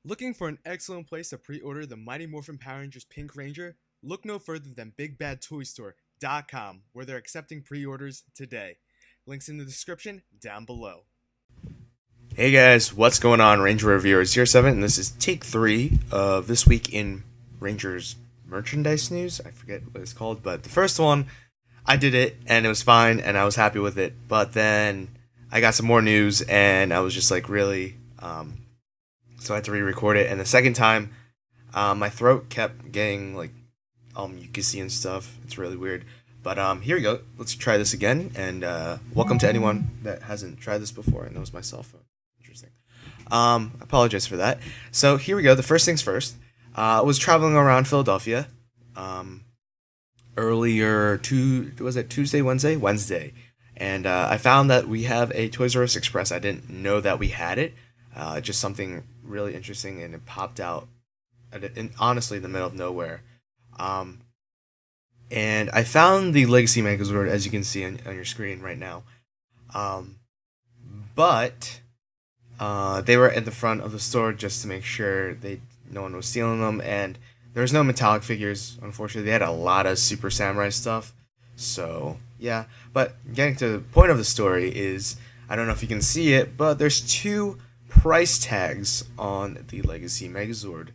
Looking for an excellent place to pre-order the Mighty Morphin Power Rangers Pink Ranger? Look no further than BigBadToyStore.com, where they're accepting pre-orders today. Links in the description down below. Hey guys, what's going on? Ranger Reviewer 07, and this is take 3 of This Week in Rangers merchandise news. I forget what it's called, but the first one, I did it, and it was fine, and I was happy with it, but then I got some more news, and I was just like, really, so I had to re-record it, and the second time, my throat kept getting, like, mucusy and stuff. It's really weird. But, here we go. Let's try this again, and, welcome to anyone that hasn't tried this before and knows my cell phone. Interesting. I apologize for that. So, here we go. The first things first. I was traveling around Philadelphia, earlier, was it Tuesday, Wednesday? Wednesday. And, I found that we have a Toys R Us Express. I didn't know that we had it. Just something really interesting, and it popped out honestly in the middle of nowhere. And I found the Legacy Megazord, as you can see on your screen right now. But they were at the front of the store just to make sure no one was stealing them, and there was no metallic figures, unfortunately. They had a lot of Super Samurai stuff. So, yeah. But getting to the point of the story is, I don't know if you can see it, but there's two price tags on the Legacy Megazord.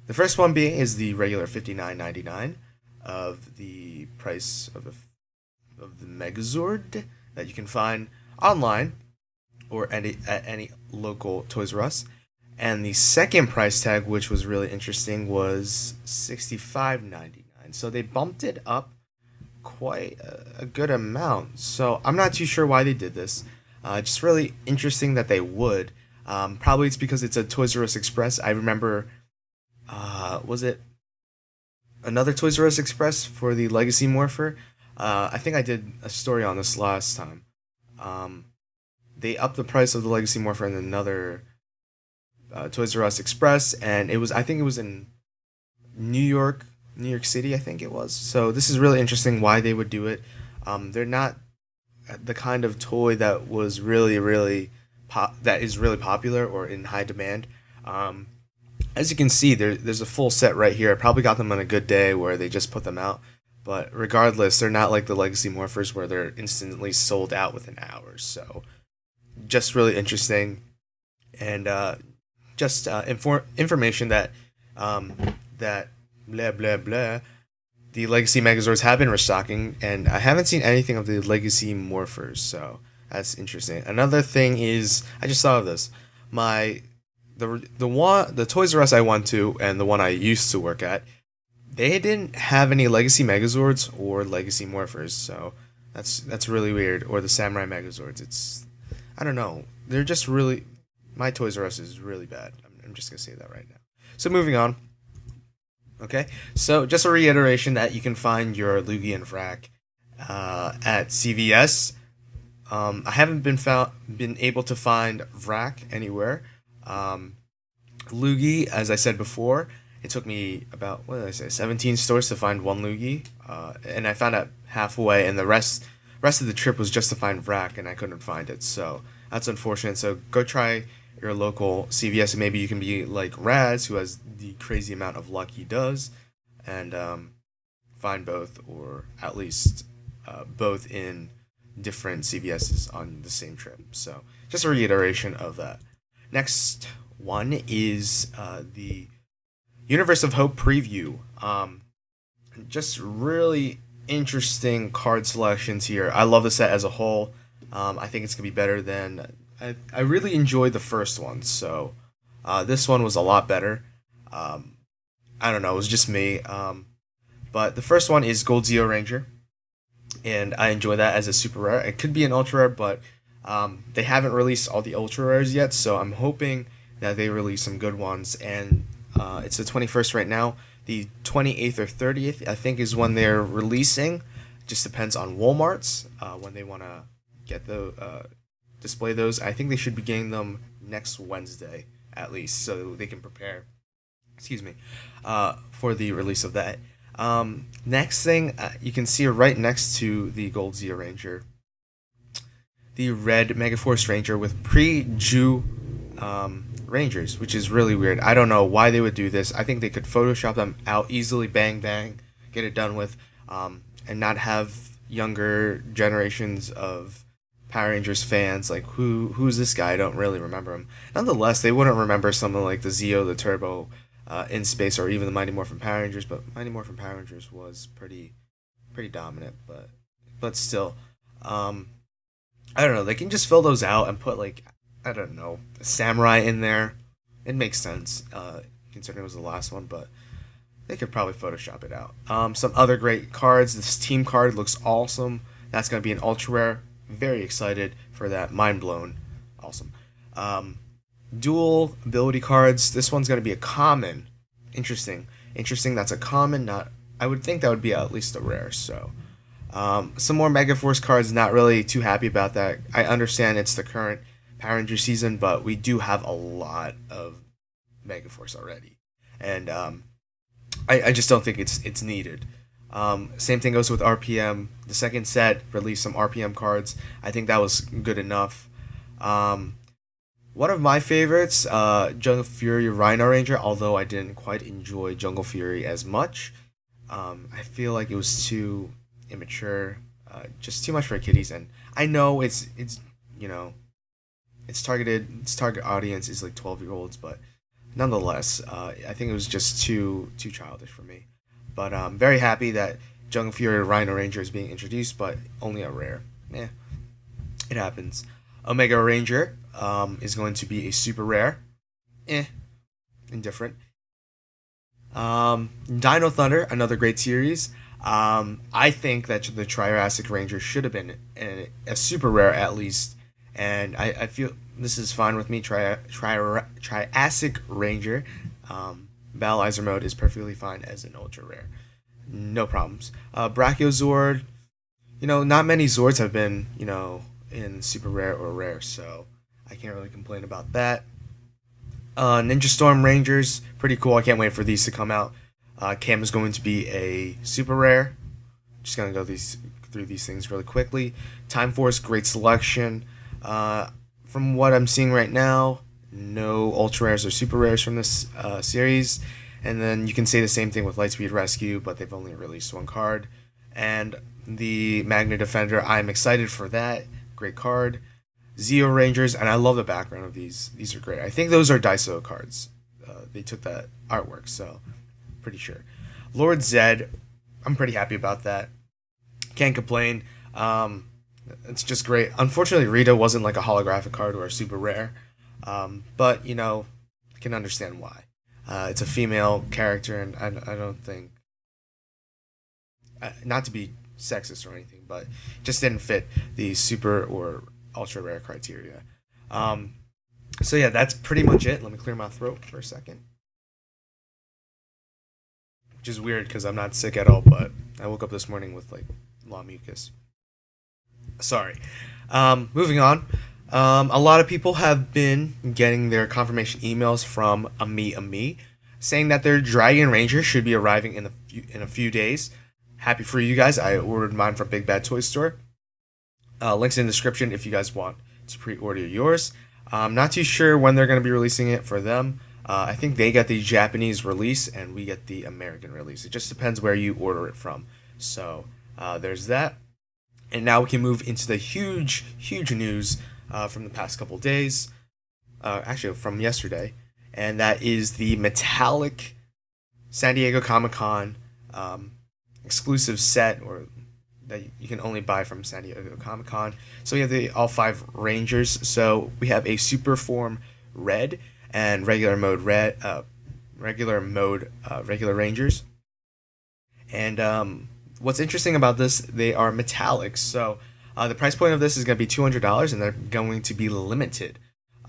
The first one being is the regular $59.99 of the price of the Megazord that you can find online or at any local Toys R Us. And the second price tag, which was really interesting, was $65.99. So they bumped it up quite a good amount. So I'm not too sure why they did this. Just really interesting that they would. Probably it's because it's a Toys R Us Express. I remember, was it another Toys R Us Express for the Legacy Morpher? I think I did a story on this last time. They upped the price of the Legacy Morpher in another Toys R Us Express, and I think it was in New York City, I think it was. So this is really interesting why they would do it. They're not the kind of toy that was really that is really popular or in high demand. As you can see, there's a full set right here. I probably got them on a good day where they just put them out. But regardless, they're not like the Legacy Morphers where they're instantly sold out within hours. So, just really interesting. And just information that that blah blah blah. The Legacy Megazords have been restocking, and I haven't seen anything of the Legacy Morphers, so that's interesting. Another thing is, I just thought of this. The Toys R Us I went to and the one I used to work at, they didn't have any Legacy Megazords or Legacy Morphers, so that's really weird. Or the Samurai Megazords. I don't know. They're just really, my Toys R Us is really bad. I'm just gonna say that right now. So moving on. Okay, so just a reiteration that you can find your Luigi and Vrac at CVS. I haven't been able to find Vrac anywhere. Luigi, as I said before, it took me about, 17 stores to find one Luigi, and I found it halfway, and the rest of the trip was just to find Vrac, and I couldn't find it. So that's unfortunate. So go try your local CVS, and maybe you can be like Raz, who has the crazy amount of luck he does, and find both, or at least both in different CVS's on the same trip. So just a reiteration of that. Next one is the Universe of Hope preview. Just really interesting card selections here. I love the set as a whole. I think it's gonna be better than I really enjoyed the first one, so this one was a lot better. I don't know, it was just me. But the first one is Gold Zeo Ranger, and I enjoy that as a super rare. It could be an ultra rare, but they haven't released all the ultra rares yet, so I'm hoping that they release some good ones. And it's the 21st right now. The 28th or 30th, I think, is when they're releasing. Just depends on Walmart's when they want to get display those. I think they should be getting them next Wednesday at least, so they can prepare. Excuse me, for the release of that. Next thing, you can see right next to the Gold Zeo Ranger, the red Megaforce Ranger with pre-Jew Rangers, which is really weird. I don't know why they would do this. I think they could Photoshop them out easily, bang bang, get it done with, and not have younger generations of Power Rangers fans like who's this guy? I don't really remember him. Nonetheless, they wouldn't remember something like the Zeo, the Turbo, in space, or even the Mighty Morphin Power Rangers. But Mighty Morphin Power Rangers was pretty dominant, but still, I don't know. They can just fill those out and put like I don't know a samurai in there. It makes sense, considering it was the last one, but they could probably Photoshop it out. Some other great cards. This team card looks awesome. That's gonna be an ultra rare. Very excited for that. Mind blown. Awesome. Dual ability cards. This one's gonna be a common. Interesting. That's a common. Not. I would think that would be at least a rare. So. Some more Megaforce cards, not really too happy about that. I understand it's the current Power Ranger season, but we do have a lot of Megaforce already. And I just don't think it's needed. Same thing goes with RPM. The second set released some RPM cards. I think that was good enough. One of my favorites, Jungle Fury Rhino Ranger, although I didn't quite enjoy Jungle Fury as much. I feel like it was too immature, just too much for kiddies, and I know it's you know its target audience is like 12-year-olds, but nonetheless, I think it was just too childish for me. But I'm very happy that Jungle Fury Rhino Ranger is being introduced, but only a rare. Yeah, it happens. Omega Ranger is going to be a super rare. Indifferent. Dino Thunder, another great series. I think that the Triassic Ranger should have been a super rare at least, and I feel this is fine with me. Triassic Ranger, Battleizer mode is perfectly fine as an ultra rare, no problems. Brachiozord, not many Zords have been in super rare or rare, so I can't really complain about that. Ninja Storm Rangers, pretty cool. I can't wait for these to come out. Cam is going to be a super rare. Just gonna go through these things really quickly. Time Force, great selection. From what I'm seeing right now, no ultra rares or super rares from this series. And then you can say the same thing with Lightspeed Rescue, but they've only released one card. And the Magna Defender, I'm excited for that. Great card. Zeo Rangers, and I love the background of these. These are great. I think those are Daiso cards. They took that artwork, so pretty sure. Lord Zed, I'm pretty happy about that. Can't complain. It's just great. Unfortunately, Rita wasn't like a holographic card or a super rare, but I can understand why. It's a female character, and I don't think, not to be sexist or anything, but just didn't fit the super or ultra rare criteria. So yeah, that's pretty much it. Let me clear my throat for a second. Which is weird because I'm not sick at all, but I woke up this morning with like a lot of mucus. Sorry. Moving on. A lot of people have been getting their confirmation emails from Ami saying that their Dragon Ranger should be arriving in a few days. Happy for you guys. I ordered mine from BigBadToyStore. Links in the description if you guys want to pre-order yours. I'm not too sure when they're going to be releasing it for them. I think they get the Japanese release and we get the American release. It just depends where you order it from. So there's that. And now we can move into the huge news from the past couple days. Actually, from yesterday. And that is the metallic San Diego Comic-Con exclusive set, or that you can only buy from San Diego Comic-Con. So we have all 5 Rangers. So we have a Super Form Red and regular mode regular Rangers. And what's interesting about this, they are metallics. So the price point of this is going to be $200, and they're going to be limited.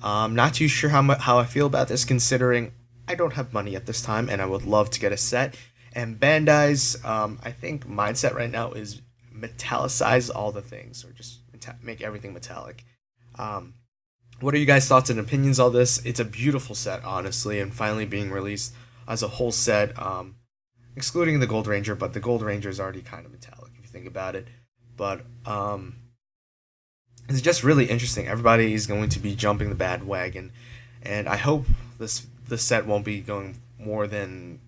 I'm not too sure how I feel about this, considering I don't have money at this time, and I would love to get a set. And Bandai's, I think mindset right now is metallicize all the things, or just make everything metallic. What are you guys' thoughts and opinions on this? It's a beautiful set, honestly, and finally being released as a whole set, excluding the Gold Ranger, but the Gold Ranger is already kind of metallic if you think about it. But it's just really interesting. Everybody is going to be jumping the bandwagon, and I hope this set won't be going more than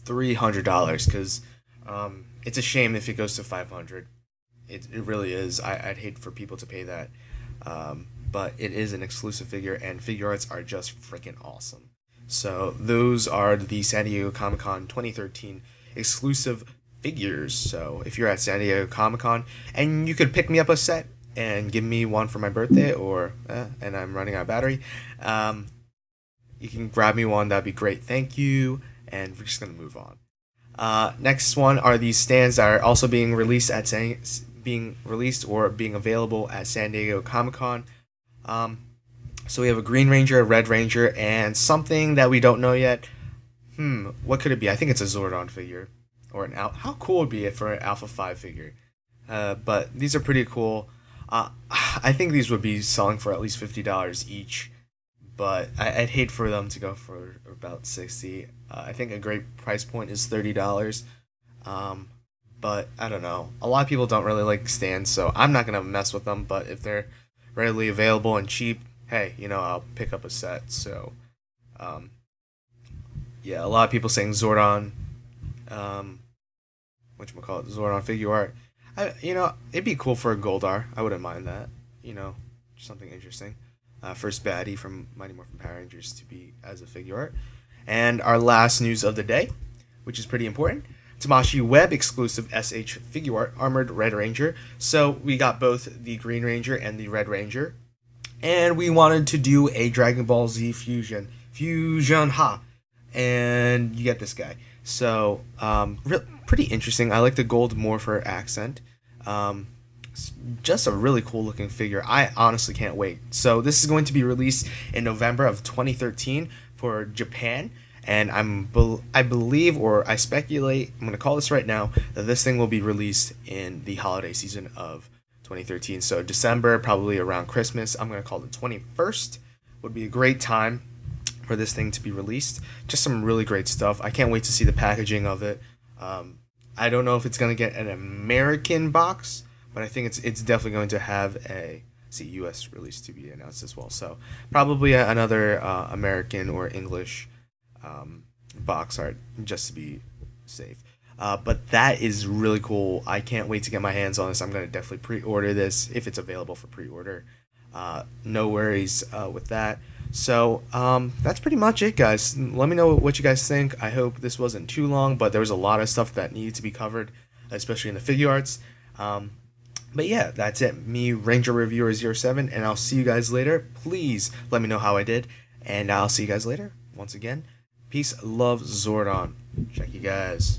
$300 because it's a shame if it goes to 500. It really is. I'd hate for people to pay that. But it is an exclusive figure, and Figuarts are just freaking awesome. So those are the San Diego Comic-Con 2013 exclusive figures. So if you're at San Diego Comic-Con and you could pick me up a set and give me one for my birthday, or and I'm running out of battery, you can grab me one. That'd be great. Thank you. And we're just gonna move on. Next one are these stands that are also being released at being available at San Diego Comic-Con. So we have a Green Ranger, a Red Ranger, and something that we don't know yet. What could it be? I think it's a Zordon figure, or an Alpha. How cool would it be for an Alpha 5 figure? But these are pretty cool. I think these would be selling for at least $50 each, but I'd hate for them to go for about $60. I think a great price point is $30. But I don't know. A lot of people don't really like stands, so I'm not gonna mess with them. But if they're readily available and cheap, hey, I'll pick up a set. So, yeah, a lot of people saying Zordon, whatchamacallit, Zordon Figuart. It'd be cool for a Goldar. I wouldn't mind that. Something interesting. First baddie from Mighty Morphin Power Rangers to be as a Figuart. And our last news of the day, which is pretty important. Tamashii Web exclusive SH Figuart Armored Red Ranger. So we got both the Green Ranger and the Red Ranger. And we wanted to do a Dragon Ball Z Fusion. And you get this guy. So, pretty interesting. I like the gold more for accent. Just a really cool looking figure. I honestly can't wait. So this is going to be released in November of 2013 for Japan. And I believe, or I speculate, I'm going to call this right now, that this thing will be released in the holiday season of 2013. So December, probably around Christmas. I'm going to call it the 21st. Would be a great time for this thing to be released. Just some really great stuff. I can't wait to see the packaging of it. I don't know if it's going to get an American box, but I think it's definitely going to have a US release to be announced as well. So probably another American or English box art just to be safe. But that is really cool. I can't wait to get my hands on this. I'm going to definitely pre-order this if it's available for pre-order. No worries with that. So that's pretty much it, guys. Let me know what you guys think. I hope this wasn't too long, but there was a lot of stuff that needed to be covered, especially in the Figuarts. But yeah, that's it. Me, Ranger Reviewer 07, and I'll see you guys later. Please let me know how I did, and I'll see you guys later. Once again, peace, love, Zordon. Check you guys.